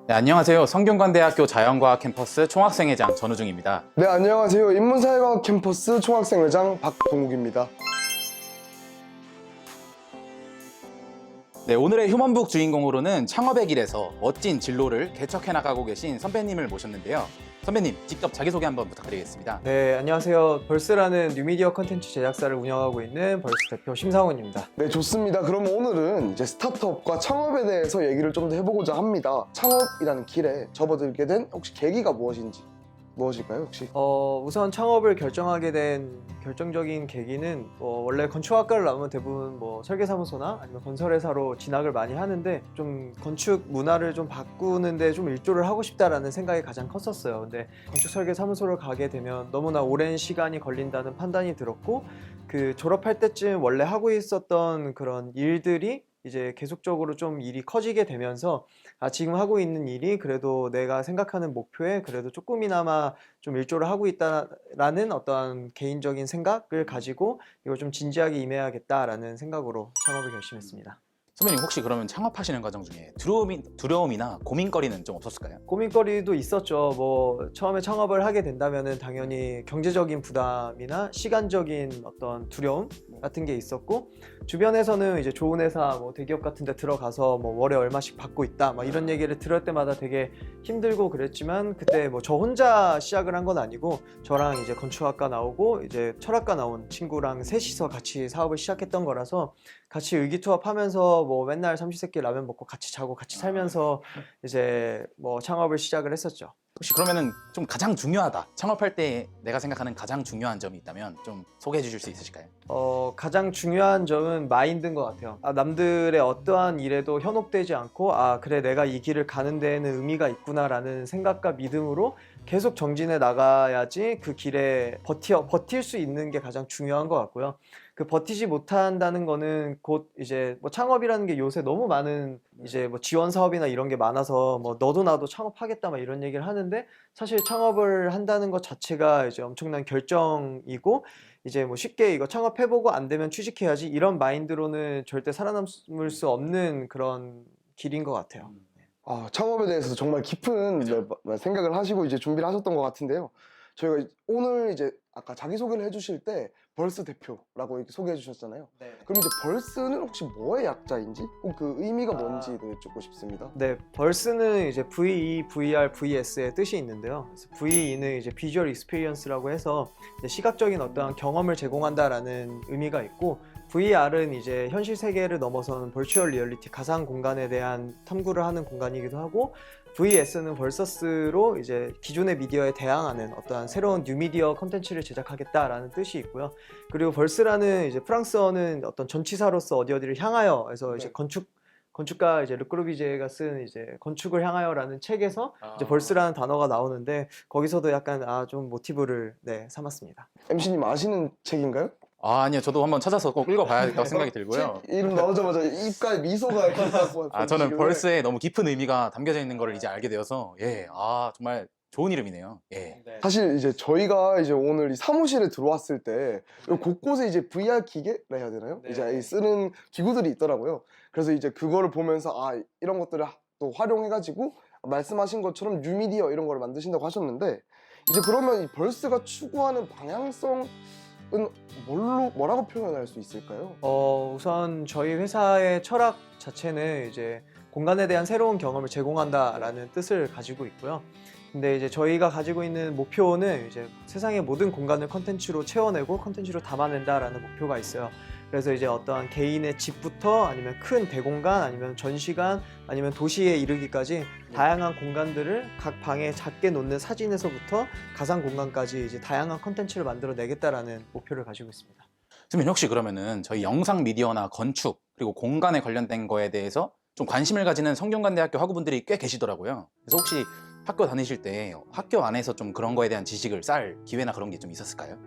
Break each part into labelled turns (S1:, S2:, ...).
S1: 네, 안녕하세요. 성균관대학교 자연과학 캠퍼스 총학생회장 전우중입니다.
S2: 네, 안녕하세요. 인문사회과학 캠퍼스 총학생회장 박동욱입니다.
S1: 네, 오늘의 휴먼북 주인공으로는 창업의 길에서 멋진 진로를 개척해 나가고 계신 선배님을 모셨는데요. 선배님, 직접 자기소개 한번 부탁드리겠습니다.
S3: 네, 안녕하세요. 벌스라는 뉴미디어 컨텐츠 제작사를 운영하고 있는 벌스 대표 심상훈입니다.
S2: 네, 좋습니다. 그럼 오늘은 이제 스타트업과 창업에 대해서 얘기를 좀 더 해보고자 합니다. 창업이라는 길에 접어들게 된 혹시 계기가 무엇일까요, 혹시?
S3: 우선 창업을 결정하게 된 결정적인 계기는 원래 건축학과를 나오면 대부분 설계사무소나 아니면 건설회사로 진학을 많이 하는데 좀 건축 문화를 좀 바꾸는데 좀 일조를 하고 싶다라는 생각이 가장 컸었어요. 근데 건축설계사무소를 가게 되면 너무나 오랜 시간이 걸린다는 판단이 들었고 그 졸업할 때쯤 원래 하고 있었던 그런 일들이 이제 계속적으로 좀 일이 커지게 되면서 지금 하고 있는 일이 그래도 내가 생각하는 목표에 그래도 조금이나마 좀 일조를 하고 있다라는 어떤 개인적인 생각을 가지고 이걸 좀 진지하게 임해야겠다라는 생각으로 창업을 결심했습니다.
S1: 선배님, 혹시 그러면 창업하시는 과정 중에 두려움이나 고민거리는 좀 없었을까요?
S3: 고민거리도 있었죠. 처음에 창업을 하게 된다면은 당연히 경제적인 부담이나 시간적인 어떤 두려움 같은 게 있었고, 주변에서는 이제 좋은 회사, 대기업 같은 데 들어가서 월에 얼마씩 받고 있다, 이런 얘기를 들을 때마다 되게 힘들고 그랬지만, 그때 저 혼자 시작을 한 건 아니고, 저랑 이제 건축학과 나오고, 이제 철학과 나온 친구랑 셋이서 같이 사업을 시작했던 거라서, 같이 의기투합하면서 맨날 삼시세끼 라면 먹고 같이 자고 같이 살면서 이제 창업을 시작을 했었죠.
S1: 혹시 그러면은 좀 가장 중요하다, 창업할 때 내가 생각하는 가장 중요한 점이 있다면 좀 소개해 주실 수 있으실까요?
S3: 가장 중요한 점은 마인드인 것 같아요. 남들의 어떠한 일에도 현혹되지 않고 그래 내가 이 길을 가는 데에는 의미가 있구나라는 생각과 믿음으로 계속 정진해 나가야지 그 길에 버틸 수 있는 게 가장 중요한 것 같고요. 그 버티지 못한다는 거는 곧 이제 창업이라는 게 요새 너무 많은 이제 지원 사업이나 이런 게 많아서 너도 나도 창업하겠다 이런 얘기를 하는데, 사실 창업을 한다는 것 자체가 이제 엄청난 결정이고, 이제 쉽게 이거 창업해보고 안 되면 취직해야지 이런 마인드로는 절대 살아남을 수 없는 그런 길인 것 같아요.
S2: 창업에 대해서 정말 깊은 생각을 하시고 이제 준비를 하셨던 것 같은데요. 저희가 오늘 이제 아까 자기소개를 해주실 때 벌스 대표라고 이렇게 소개해 주셨잖아요.
S3: 네.
S2: 그럼 이제 벌스는 혹시 뭐의 약자인지, 그 의미가 뭔지도 여쭙고 싶습니다.
S3: 네, 벌스는 이제 VE, VR, VS의 뜻이 있는데요. 그래서 VE는 이제 Visual Experience라고 해서 이제 시각적인 어떠한 경험을 제공한다라는 의미가 있고, VR은 이제 현실 세계를 넘어서는 버추얼 리얼리티, 가상 공간에 대한 탐구를 하는 공간이기도 하고, VS는 벌서스로 이제 기존의 미디어에 대항하는 어떠한 새로운 뉴미디어 콘텐츠를 제작하겠다라는 뜻이 있고요. 그리고 벌스라는 이제 프랑스어는 어떤 전치사로서 어디를 향하여, 그래서 이제 건축가 이제 르꼬르비제가 쓴 이제 건축을 향하여라는 책에서 이제 벌스라는 단어가 나오는데, 거기서도 약간 좀 모티브를 삼았습니다.
S2: MC님 아시는 책인가요?
S1: 아니요, 저도 한번 찾아서 꼭 읽어봐야겠다고 생각이 들고요.
S2: 이름 나오자마자 입가에 미소가 이렇게 딱
S1: 저는 벌스에 너무 깊은 의미가 담겨져 있는 걸 이제 알게 되어서 정말 좋은 이름이네요. 예.
S2: 사실 이제 저희가 이제 오늘 이 사무실에 들어왔을 때 곳곳에 이제 VR 기계라 해야 되나요?
S3: 네.
S2: 이제 쓰는 기구들이 있더라고요. 그래서 이제 그거를 보면서 이런 것들을 또 활용해가지고 말씀하신 것처럼 뉴미디어 이런 거를 만드신다고 하셨는데, 이제 그러면 이 벌스가 추구하는 방향성은 뭐라고 표현할 수 있을까요?
S3: 우선 저희 회사의 철학 자체는 이제 공간에 대한 새로운 경험을 제공한다라는 뜻을 가지고 있고요. 근데 이제 저희가 가지고 있는 목표는 이제 세상의 모든 공간을 컨텐츠로 채워내고 컨텐츠로 담아낸다라는 목표가 있어요. 그래서 이제 어떠한 개인의 집부터 아니면 큰 대공간, 아니면 전시관, 아니면 도시에 이르기까지 다양한 공간들을 각 방에 작게 놓는 사진에서부터 가상 공간까지 이제 다양한 컨텐츠를 만들어내겠다라는 목표를 가지고 있습니다.
S1: 선생님, 혹시 그러면은 저희 영상 미디어나 건축 그리고 공간에 관련된 거에 대해서 좀 관심을 가지는 성균관대학교 학우분들이 꽤 계시더라고요. 그래서 혹시 학교 다니실 때 학교 안에서 좀 그런 거에 대한 지식을 쌓을 기회나 그런 게 좀 있었을까요?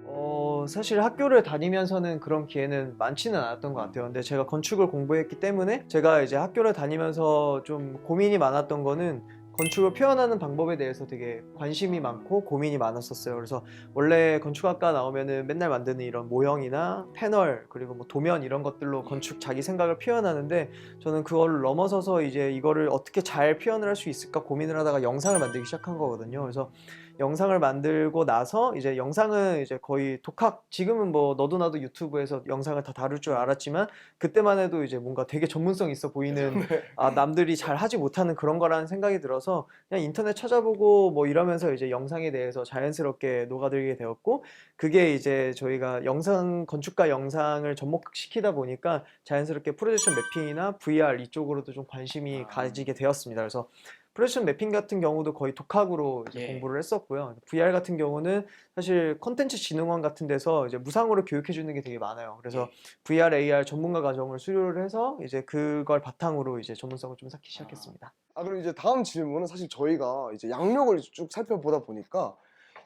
S3: 사실 학교를 다니면서는 그런 기회는 많지는 않았던 것 같아요. 근데 제가 건축을 공부했기 때문에 제가 이제 학교를 다니면서 좀 고민이 많았던 거는 건축을 표현하는 방법에 대해서 되게 관심이 많고 고민이 많았었어요. 그래서 원래 건축학과 나오면은 맨날 만드는 이런 모형이나 패널 그리고 뭐 도면 이런 것들로 건축 자기 생각을 표현하는데 저는 그걸 넘어서서 이제 이거를 어떻게 잘 표현을 할 수 있을까 고민을 하다가 영상을 만들기 시작한 거거든요. 그래서 영상을 만들고 나서 이제 영상은 이제 거의 독학, 지금은 뭐 너도 나도 유튜브에서 영상을 다 다룰 줄 알았지만 그때만 해도 이제 뭔가 되게 전문성 있어 보이는 아, 남들이 잘 하지 못하는 그런 거라는 생각이 들어서 그냥 인터넷 찾아보고 뭐 이러면서 이제 영상에 대해서 자연스럽게 녹아들게 되었고, 그게 이제 저희가 영상, 건축가 영상을 접목시키다 보니까 자연스럽게 프로젝션 매핑이나 VR 이쪽으로도 좀 관심이 가지게 되었습니다. 그래서 프로젝션 매핑 같은 경우도 거의 독학으로 이제
S1: 예.
S3: 공부를 했었고요. VR 같은 경우는 사실 콘텐츠 진흥원 같은 데서 이제 무상으로 교육해 주는 게 되게 많아요. 그래서 VR, AR 전문가 과정을 수료를 해서 이제 그걸 바탕으로 이제 전문성을 좀 쌓기 시작했습니다.
S2: 그리고 이제 다음 질문은 사실 저희가 이제 양력을 쭉 살펴보다 보니까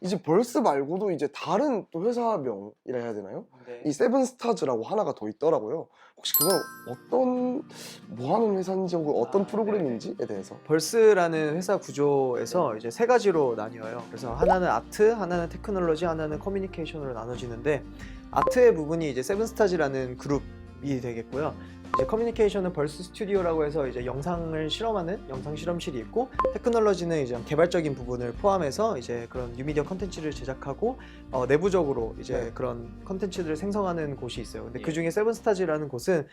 S2: 이제 벌스 말고도 이제 다른 또 회사명이라 해야 되나요? 이 세븐스타즈라고 하나가 더 있더라고요. 혹시 그건 어떤 뭐 하는 회사인지 혹은 어떤 프로그램인지에 대해서.
S3: 벌스라는 회사 구조에서 이제 세 가지로 나뉘어요. 그래서 하나는 아트, 하나는 테크놀로지, 하나는 커뮤니케이션으로 나눠지는데, 아트의 부분이 이제 세븐스타즈라는 그룹이 되겠고요. 이제 커뮤니케이션은 벌스 스튜디오라고 해서 이제 영상을 실험하는 영상 실험실이 있고, 테크놀로지는 이제 개발적인 부분을 포함해서 이제 그런 뉴미디어 컨텐츠를 제작하고 내부적으로 이제
S2: 네.
S3: 그런 컨텐츠들을 생성하는 곳이 있어요. 근데
S1: 예.
S3: 그 중에 세븐스타즈라는 곳은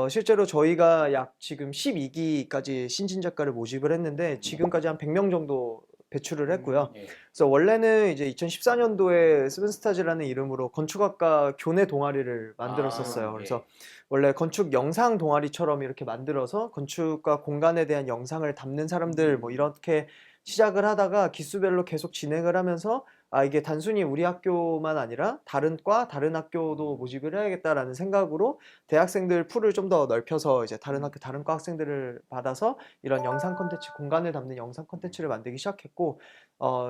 S3: 실제로 저희가 약 지금 12기까지 신진 작가를 모집을 했는데 지금까지 한 100명 정도 배출을 했고요.
S1: 예.
S3: 그래서 원래는 이제 2014년도에 세븐스타즈라는 이름으로 건축학과 교내 동아리를 만들었었어요. 그래서 원래 건축 영상 동아리처럼 이렇게 만들어서 건축과 공간에 대한 영상을 담는 사람들 뭐 이렇게 시작을 하다가 기수별로 계속 진행을 하면서 이게 단순히 우리 학교만 아니라 다른 과, 다른 학교도 모집을 해야겠다라는 생각으로 대학생들 풀을 좀 더 넓혀서 이제 다른 학교, 다른 과 학생들을 받아서 이런 영상 콘텐츠, 공간을 담는 영상 콘텐츠를 만들기 시작했고,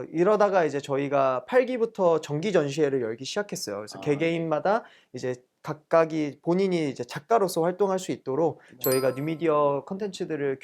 S3: 이러다가 이제 저희가 8기부터 정기 전시회를 열기 시작했어요. 그래서 개개인마다 이제 각각이 본인이 이제 작가로서 활동할 수 있도록 저희가 뉴미디어 컨텐츠들을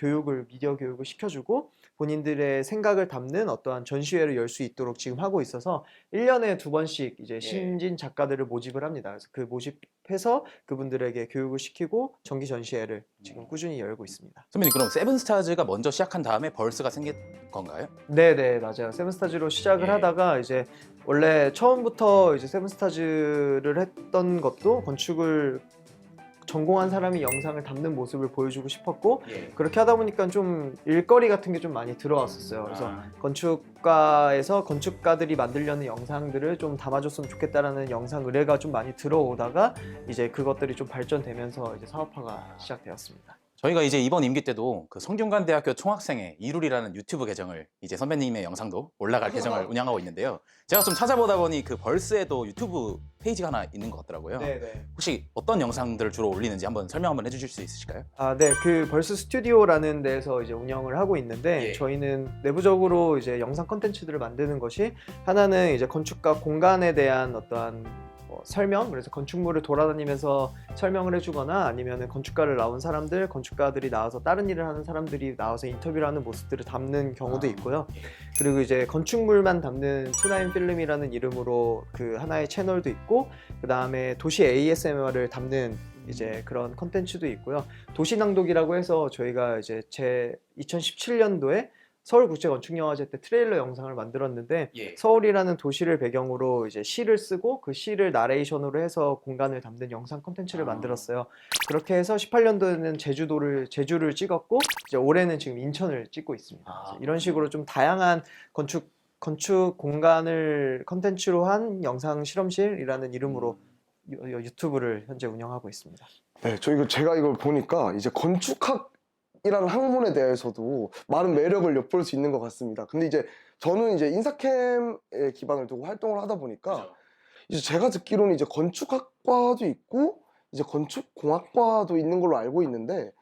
S3: 미디어 교육을 시켜주고 본인들의 생각을 담는 어떠한 전시회를 열 수 있도록 지금 하고 있어서 1년에 2번씩 이제 신진 작가들을 모집을 합니다. 그래서 그 모집해서 그분들에게 교육을 시키고 정기 전시회를 지금 꾸준히 열고 있습니다.
S1: 선배님, 그럼 세븐스타즈가 먼저 시작한 다음에 벌스가 생긴 건가요?
S3: 네네, 맞아요. 세븐스타즈로 시작을
S1: 예.
S3: 하다가 이제 원래 처음부터 이제 세븐스타즈를 했던 것도 건축을 전공한 사람이 영상을 담는 모습을 보여주고 싶었고, 그렇게 하다 보니까 좀 일거리 같은 게 좀 많이 들어왔었어요. 그래서 건축가에서 건축가들이 만들려는 영상들을 좀 담아줬으면 좋겠다라는 영상 의뢰가 좀 많이 들어오다가 이제 그것들이 좀 발전되면서 이제 사업화가 시작되었습니다.
S1: 저희가 이제 이번 임기 때도 그 성균관대학교 총학생회 이룰이라는 유튜브 계정을, 이제 선배님의 영상도 올라갈 계정을 운영하고 있는데요. 제가 좀 찾아보다 보니 그 벌스에도 유튜브 페이지가 하나 있는 것 같더라고요.
S3: 네네.
S1: 혹시 어떤 영상들을 주로 올리는지 한번 설명 한번 해주실 수 있으실까요?
S3: 네. 그 벌스 스튜디오라는 데서 이제 운영을 하고 있는데,
S1: 예.
S3: 저희는 내부적으로 이제 영상 콘텐츠들을 만드는 것이, 하나는 이제 건축가 공간에 대한 어떠한 설명, 그래서 건축물을 돌아다니면서 설명을 해주거나 아니면 건축가를 나온 사람들, 건축가들이 나와서 다른 일을 하는 사람들이 나와서 인터뷰를 하는 모습들을 담는 경우도 있고요. 그리고 이제 건축물만 담는 투나인 필름이라는 이름으로 그 하나의 채널도 있고, 그 다음에 도시 ASMR을 담는 이제 그런 컨텐츠도 있고요. 도시낭독이라고 해서 저희가 이제 제 2017년도에 서울국제건축영화제 때 트레일러 영상을 만들었는데, 서울이라는 도시를 배경으로 이제 시를 쓰고 그 시를 나레이션으로 해서 공간을 담는 영상 콘텐츠를 만들었어요. 그렇게 해서 18년도에는 제주를 찍었고, 이제 올해는 지금 인천을 찍고 있습니다. 그래서 이런 식으로 좀 다양한 건축 공간을 컨텐츠로 한 영상 실험실이라는 이름으로 유튜브를 현재 운영하고 있습니다.
S2: 네, 제가 이걸 보니까 이제 건축학이라는 학문에 대해서도 많은 매력을 엿볼 수 있는 것 같습니다. 근데 이제 저는 이제 인사캠에 기반을 두고 활동을 하다 보니까 이제 제가 듣기로는 이제 건축학과도 있고 이제 건축공학과도 있는 걸로 알고 있는데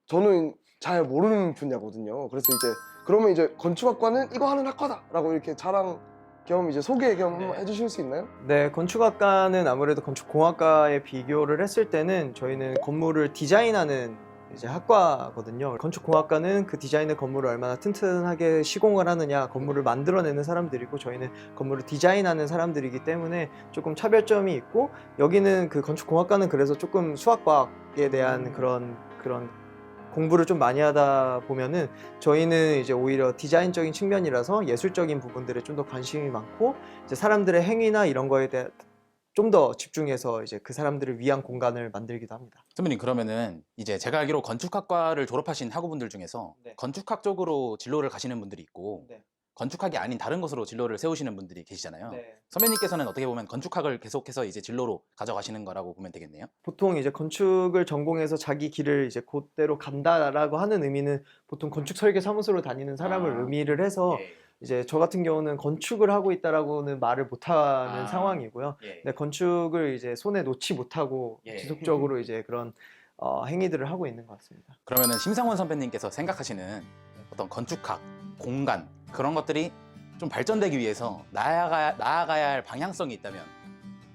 S2: 저는 잘 모르는 분야거든요. 그래서 이제 그러면 이제 건축학과는 이거 하는 학과다라고 이렇게 자랑 겸 이제 소개 겸 한번 해주실 수 있나요?
S3: 네, 건축학과는 아무래도 건축공학과에 비교를 했을 때는 저희는 건물을 디자인하는 이제 학과거든요. 건축공학과는 그 디자인의 건물을 얼마나 튼튼하게 시공을 하느냐, 건물을 만들어내는 사람들이고 저희는 건물을 디자인하는 사람들이기 때문에 조금 차별점이 있고, 여기는 그 건축공학과는 그래서 조금 수학과학에 대한 그런 공부를 좀 많이 하다 보면은 저희는 이제 오히려 디자인적인 측면이라서 예술적인 부분들에 좀 더 관심이 많고, 이제 사람들의 행위나 이런 거에 대해 좀 더 집중해서 이제 그 사람들을 위한 공간을 만들기도 합니다.
S1: 선배님, 그러면은 이제 제가 알기로 건축학과를 졸업하신 학우분들 중에서
S3: 네.
S1: 건축학 쪽으로 진로를 가시는 분들이 있고
S3: 네.
S1: 건축학이 아닌 다른 것으로 진로를 세우시는 분들이 계시잖아요.
S3: 네.
S1: 선배님께서는 어떻게 보면 건축학을 계속해서 이제 진로로 가져가시는 거라고 보면 되겠네요.
S3: 보통 이제 건축을 전공해서 자기 길을 이제 그대로 간다라고 하는 의미는 보통 건축 설계 사무소로 다니는 사람을
S1: 아.
S3: 의미를 해서 이제 저 같은 경우는 건축을 하고 있다라고는 말을 못하는
S1: 아.
S3: 상황이고요.
S1: 예.
S3: 근데 건축을 이제 손에 놓지 못하고
S1: 예.
S3: 지속적으로 이제 그런 행위들을 하고 있는 것 같습니다.
S1: 그러면은 심상원 선배님께서 생각하시는 어떤 건축학, 공간 그런 것들이 좀 발전되기 위해서 나아가야 할 방향성이 있다면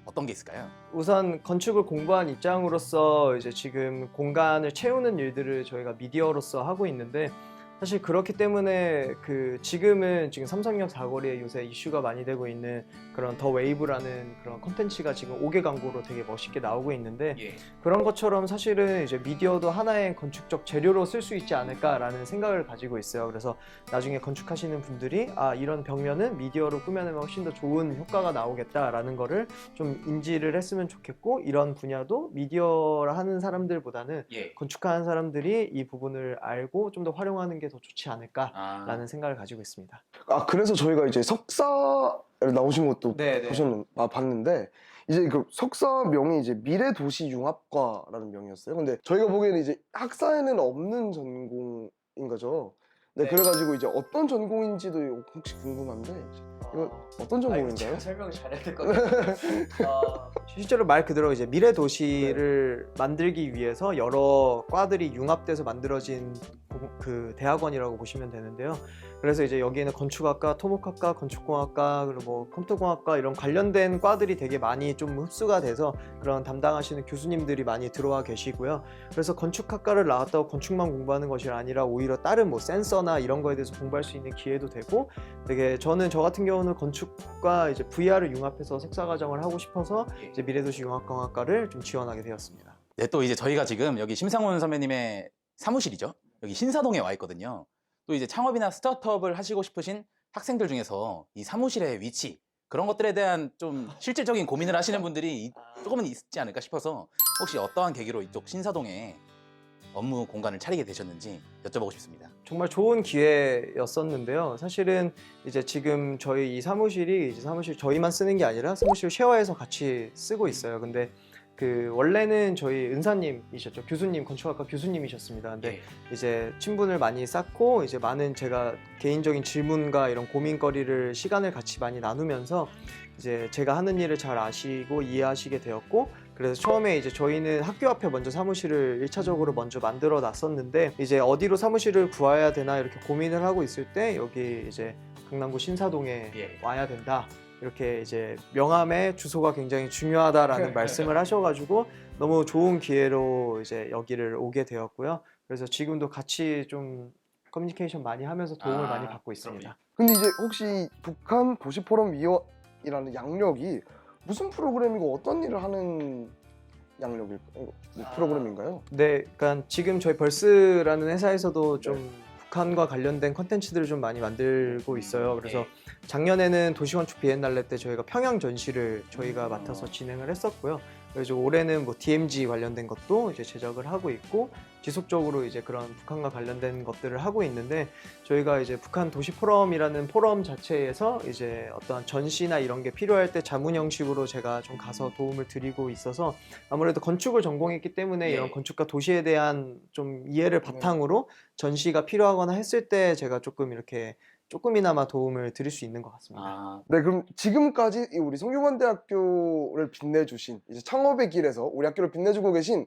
S1: 어떤 게 있을까요?
S3: 우선 건축을 공부한 입장으로서 이제 지금 공간을 채우는 일들을 저희가 미디어로서 하고 있는데, 사실 그렇기 때문에 지금은 지금 삼성역 사거리에 요새 이슈가 많이 되고 있는 그런 더 웨이브라는 그런 콘텐츠가 지금 5개 광고로 되게 멋있게 나오고 있는데,
S1: 예.
S3: 그런 것처럼 사실은 이제 미디어도 하나의 건축적 재료로 쓸 수 있지 않을까라는 생각을 가지고 있어요. 그래서 나중에 건축하시는 분들이 이런 벽면은 미디어로 꾸며내면 훨씬 더 좋은 효과가 나오겠다라는 거를 좀 인지를 했으면 좋겠고, 이런 분야도 미디어를 하는 사람들보다는
S1: 예.
S3: 건축하는 사람들이 이 부분을 알고 좀 더 활용하는 게 더 좋지 않을까라는
S1: 아.
S3: 생각을 가지고 있습니다.
S2: 그래서 저희가 이제 석사를 나오신 것도
S3: 네, 네.
S2: 봤는데, 이제 그 석사명이 이제 미래도시융합과라는 명이었어요. 근데 저희가 보기에는 이제 학사에는 없는 전공인 거죠. 네,
S3: 네.
S2: 그래가지고 이제 어떤 전공인지도 혹시 궁금한데, 이거 어떤 전공인가요?
S3: 제가 설명을 잘해야 될 것 같아요. 실제로 말 그대로 이제 미래 도시를 만들기 위해서 여러 과들이 융합돼서 만들어진 그 대학원이라고 보시면 되는데요. 그래서 이제 여기에는 건축학과, 토목학과, 건축공학과, 그리고 뭐 컴퓨터공학과 이런 관련된 과들이 되게 많이 좀 흡수가 돼서 그런 담당하시는 교수님들이 많이 들어와 계시고요. 그래서 건축학과를 나왔다고 건축만 공부하는 것이 아니라 오히려 다른 뭐 센서나 이런 거에 대해서 공부할 수 있는 기회도 되고, 되게 저 같은 경우는 건축과 이제 VR을 융합해서 석사 과정을 하고 싶어서 이제 미래도시융합공학과를 좀 지원하게 되었습니다.
S1: 네, 또 이제 저희가 지금 여기 심상원 선배님의 사무실이죠. 여기 신사동에 와 있거든요. 또 이제 창업이나 스타트업을 하시고 싶으신 학생들 중에서 이 사무실의 위치 그런 것들에 대한 좀 실질적인 고민을 하시는 분들이 조금은 있지 않을까 싶어서 혹시 어떠한 계기로 이쪽 신사동에 업무 공간을 차리게 되셨는지 여쭤보고 싶습니다.
S3: 정말 좋은 기회였었는데요. 사실은 이제 지금 저희 이 사무실이 이제 사무실 저희만 쓰는 게 아니라 사무실 쉐어해서 같이 쓰고 있어요. 근데 원래는 저희 은사님이셨죠. 교수님, 건축학과 교수님이셨습니다. 근데 이제 친분을 많이 쌓고 이제 많은 제가 개인적인 질문과 이런 고민거리를 시간을 같이 많이 나누면서 이제 제가 하는 일을 잘 아시고 이해하시게 되었고, 그래서 처음에 이제 저희는 학교 앞에 먼저 사무실을 1차적으로 먼저 만들어 놨었는데, 이제 어디로 사무실을 구해야 되나 이렇게 고민을 하고 있을 때 여기 이제 강남구 신사동에 와야 된다. 이렇게 이제 명함에 주소가 굉장히 중요하다라는 말씀을 하셔가지고 너무 좋은 기회로 이제 여기를 오게 되었고요. 그래서 지금도 같이 좀 커뮤니케이션 많이 하면서 도움을 많이 받고 있습니다.
S2: 근데 이제 혹시 북한 도시포럼 위원이라는 양력이 무슨 프로그램이고 어떤 일을 하는 프로그램인가요?
S3: 네, 그러니까 지금 저희 벌스라는 회사에서도 좀 북한과 관련된 컨텐츠들을 좀 많이 만들고 있어요. 그래서 작년에는 도시건축 비엔날레 때 저희가 평양 전시를 저희가 맡아서 진행을 했었고요. 그래서 올해는 뭐 DMZ 관련된 것도 이제 제작을 하고 있고, 지속적으로 이제 그런 북한과 관련된 것들을 하고 있는데, 저희가 이제 북한 도시 포럼이라는 포럼 자체에서 이제 어떠한 전시나 이런 게 필요할 때 자문 형식으로 제가 좀 가서 도움을 드리고 있어서, 아무래도 건축을 전공했기 때문에 이런 건축과 도시에 대한 좀 이해를 바탕으로 전시가 필요하거나 했을 때 제가 조금 이렇게 조금이나마 도움을 드릴 수 있는 것 같습니다.
S2: 네, 그럼 지금까지 이 우리 성균관대학교를 빛내주신, 이제 창업의 길에서 우리 학교를 빛내주고 계신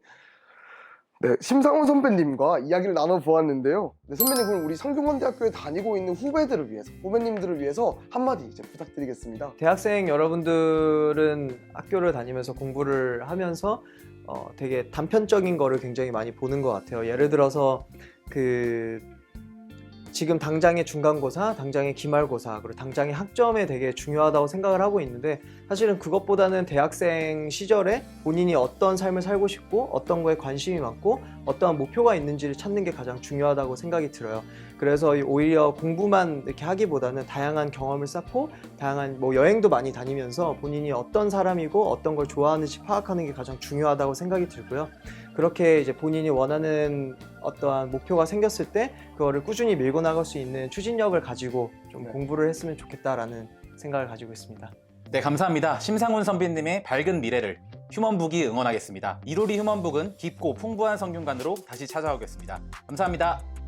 S2: 네, 심상훈 선배님과 이야기를 나눠보았는데요. 네, 선배님 그럼 우리 성균관대학교에 다니고 있는 후배들을 위해서, 후배님들을 위해서 한마디 이제 부탁드리겠습니다.
S3: 대학생 여러분들은 학교를 다니면서 공부를 하면서 되게 단편적인 거를 굉장히 많이 보는 것 같아요. 예를 들어서 지금 당장의 중간고사, 당장의 기말고사, 그리고 당장의 학점에 되게 중요하다고 생각을 하고 있는데 사실은 그것보다는 대학생 시절에 본인이 어떤 삶을 살고 싶고 어떤 거에 관심이 많고 어떠한 목표가 있는지를 찾는 게 가장 중요하다고 생각이 들어요. 그래서 오히려 공부만 이렇게 하기보다는 다양한 경험을 쌓고 다양한 여행도 많이 다니면서 본인이 어떤 사람이고 어떤 걸 좋아하는지 파악하는 게 가장 중요하다고 생각이 들고요. 그렇게 이제 본인이 원하는 어떠한 목표가 생겼을 때 그거를 꾸준히 밀고 나갈 수 있는 추진력을 가지고 좀 공부를 했으면 좋겠다라는 생각을 가지고 있습니다.
S1: 네, 감사합니다. 심상훈 선배님의 밝은 미래를 휴먼북이 응원하겠습니다. 이로리 휴먼북은 깊고 풍부한 성균관으로 다시 찾아오겠습니다. 감사합니다.